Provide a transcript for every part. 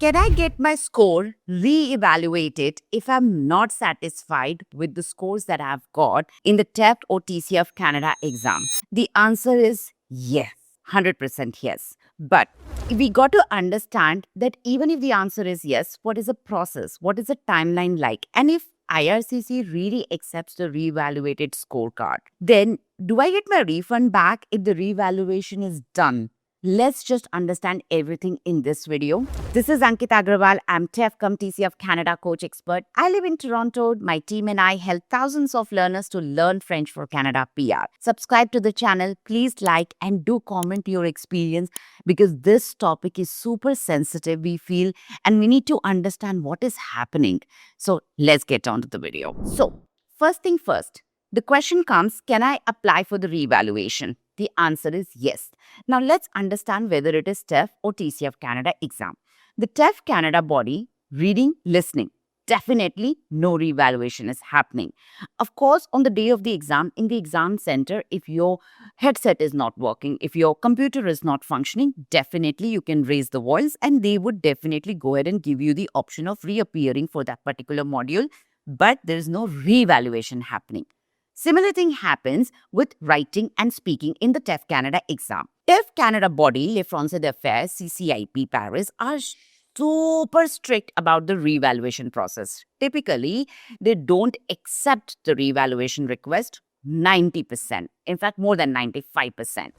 Can I get my score re-evaluated if I'm not satisfied with the scores that I've got in the TEFT or TCF Canada exam? The answer is yes, 100% yes. But we got to understand that even if the answer is yes, what is the process? What is the timeline like? And if IRCC really accepts the re-evaluated scorecard, then do I get my refund back if the re-evaluation is done? Let's just understand everything in this video. This is Ankita Agrawal. I'm TEF cum TCF Canada coach expert. I live in Toronto. My team and I help thousands of learners to learn French for Canada PR. Subscribe to the channel. Please like and do comment your experience because this topic is super sensitive, we feel, and we need to understand what is happening. So let's get on to the video. So first thing first, the question comes, can I apply for the reevaluation? The answer is yes. Now let's understand whether it is TEF or TCF Canada exam. The TEF Canada body, reading, listening, definitely no reevaluation is happening. Of course, on the day of the exam, in the exam center, if your headset is not working, if your computer is not functioning, definitely you can raise the voice and they would definitely go ahead and give you the option of reappearing for that particular module, but there is no reevaluation happening. Similar thing happens with writing and speaking in the TEF Canada exam. TEF Canada body, Les Français d'Affaires, CCIP Paris, are super strict about the reevaluation process. Typically, they don't accept the reevaluation request 90%. In fact, more than 95%.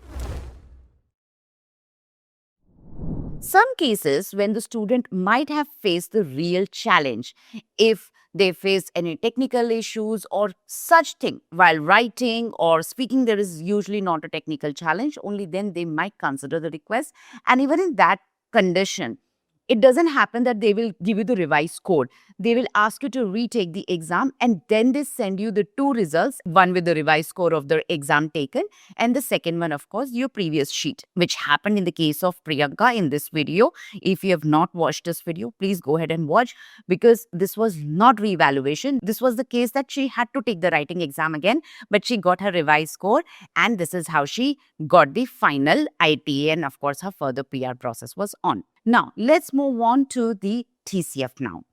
Some cases when the student might have faced the real challenge, if they faced any technical issues or such thing while writing or speaking, there is usually not a technical challenge, only then they might consider the request. And even in that condition, it doesn't happen that they will give you the revised score. They will ask you to retake the exam and then they send you the two results, one with the revised score of the exam taken and the second one, of course, your previous sheet, which happened in the case of Priyanka in this video. If you have not watched this video, please go ahead and watch because this was not reevaluation. This was the case that she had to take the writing exam again, but she got her revised score and this is how she got the final ITA and of course her further PR process was on. Now, let's move on to the TCF now.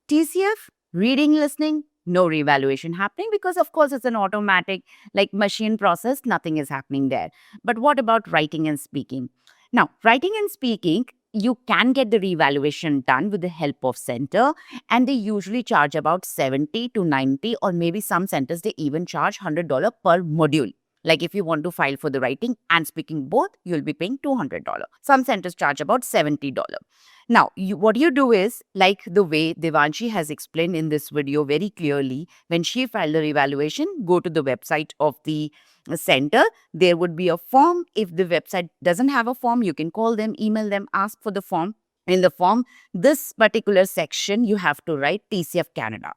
TCF, reading, listening, no reevaluation happening because of course it's an automatic like machine process, nothing is happening there. But what about writing and speaking? Now, writing and speaking, you can get the reevaluation done with the help of center and they usually charge about 70 to 90 or maybe some centers they even charge $100 per module. Like if you want to file for the writing and speaking both, you'll be paying $200. Some centers charge about $70. Now, what you do is, like the way Devanshi has explained in this video very clearly, when she filed her evaluation, go to the website of the center. There would be a form. If the website doesn't have a form, you can call them, email them, ask for the form. In the form, this particular section, you have to write TCF Canada.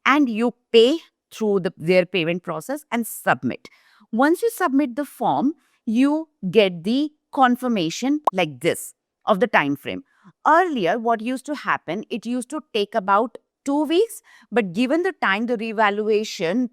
And you pay through their payment process and submit. Once you submit the form, you get the confirmation like this of the time frame. Earlier, what used to happen, it used to take about 2 weeks, but given the time the reevaluations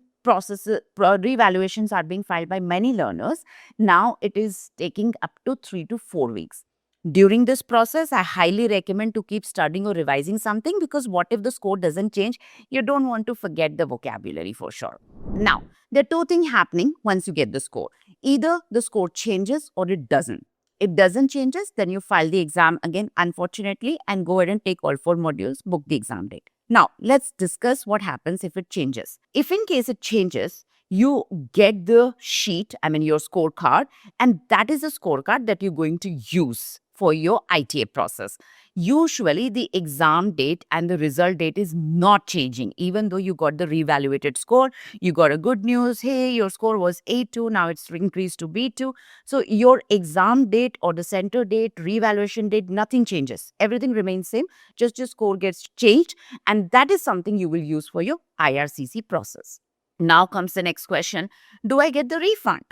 are being filed by many learners, now it is taking up to 3 to 4 weeks. During this process, I highly recommend to keep studying or revising something because what if the score doesn't change? You don't want to forget the vocabulary for sure. Now, there are two things happening once you get the score. Either the score changes or it doesn't. If it doesn't changes, then you file the exam again, unfortunately, and go ahead and take all 4 modules, book the exam date. Now, let's discuss what happens if it changes. If in case it changes, you get the sheet, your scorecard, and that is a scorecard that you're going to use for your ITA process. Usually, the exam date and the result date is not changing. Even though you got the reevaluated score, you got a good news. Hey, your score was A2, now it's increased to B2. So, your exam date or the center date, reevaluation date, nothing changes. Everything remains same. Just your score gets changed. And that is something you will use for your IRCC process. Now comes the next question. Do I get the refund?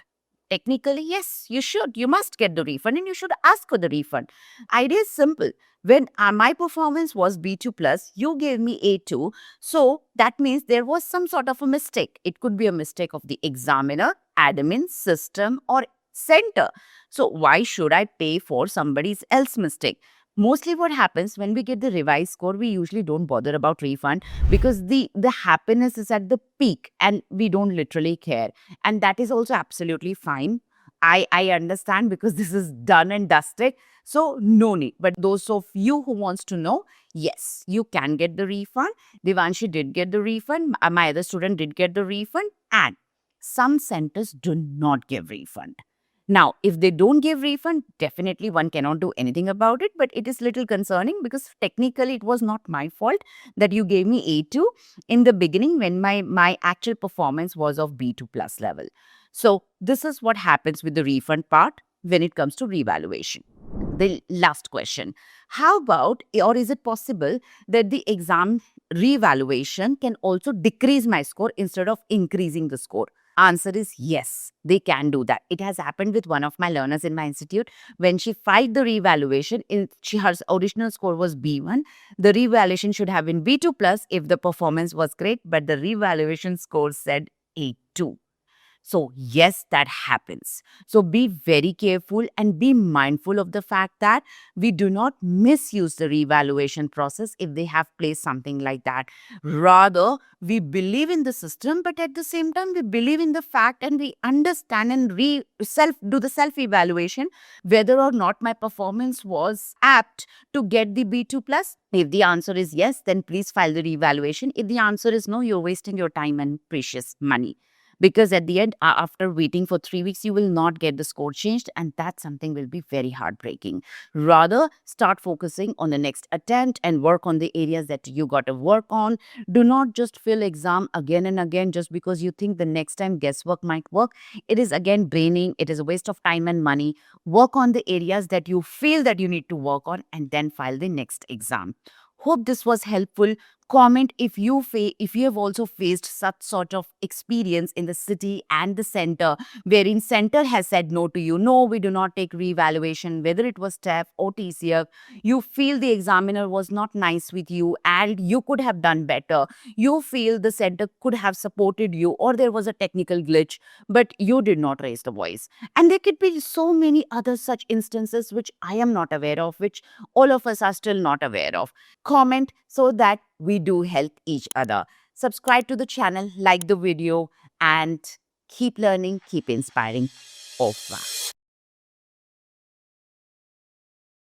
Technically, yes, you should. You must get the refund and you should ask for the refund. Idea is simple. When my performance was B2 plus, you gave me A2. So that means there was some sort of a mistake. It could be a mistake of the examiner, admin, system or center. So why should I pay for somebody else's mistake? Mostly what happens when we get the revised score, we usually don't bother about refund because the happiness is at the peak and we don't literally care. And that is also absolutely fine. I understand because this is done and dusted. So no need. But those of you who wants to know, yes, you can get the refund. Devanshi did get the refund. My other student did get the refund. And some centers do not give refund. Now, if they don't give refund, definitely one cannot do anything about it, but it is little concerning because technically it was not my fault that you gave me A2 in the beginning when my actual performance was of B2 plus level. So this is what happens with the refund part when it comes to revaluation. The last question. How about, or is it possible that the exam revaluation can also decrease my score instead of increasing the score? Answer is yes, they can do that. It has happened with one of my learners in my institute. When she filed the revaluation, her original score was B1. The revaluation should have been B2 plus if the performance was great, but the revaluation score said A2. So, yes, that happens. So, be very careful and be mindful of the fact that we do not misuse the revaluation process if they have placed something like that. Rather, we believe in the system, but at the same time, we believe in the fact and we understand and do the self evaluation whether or not my performance was apt to get the B2 plus. If the answer is yes, then please file the revaluation. If the answer is no, you're wasting your time and precious money. Because at the end, after waiting for 3 weeks, you will not get the score changed, and that something will be very heartbreaking. Rather, start focusing on the next attempt and work on the areas that you got to work on. Do not just fill exam again and again just because you think the next time guesswork might work. It is again draining. It is a waste of time and money. Work on the areas that you feel that you need to work on and then file the next exam. Hope this was helpful. Comment if you have also faced such sort of experience in the city and the center, wherein center has said no to you. No, we do not take reevaluation, whether it was TEF or TCF. You feel the examiner was not nice with you and you could have done better. You feel the center could have supported you or there was a technical glitch, but you did not raise the voice. And there could be so many other such instances which I am not aware of, which all of us are still not aware of. Comment so that we do help each other. Subscribe to the channel, like the video, and keep learning, keep inspiring. Au revoir.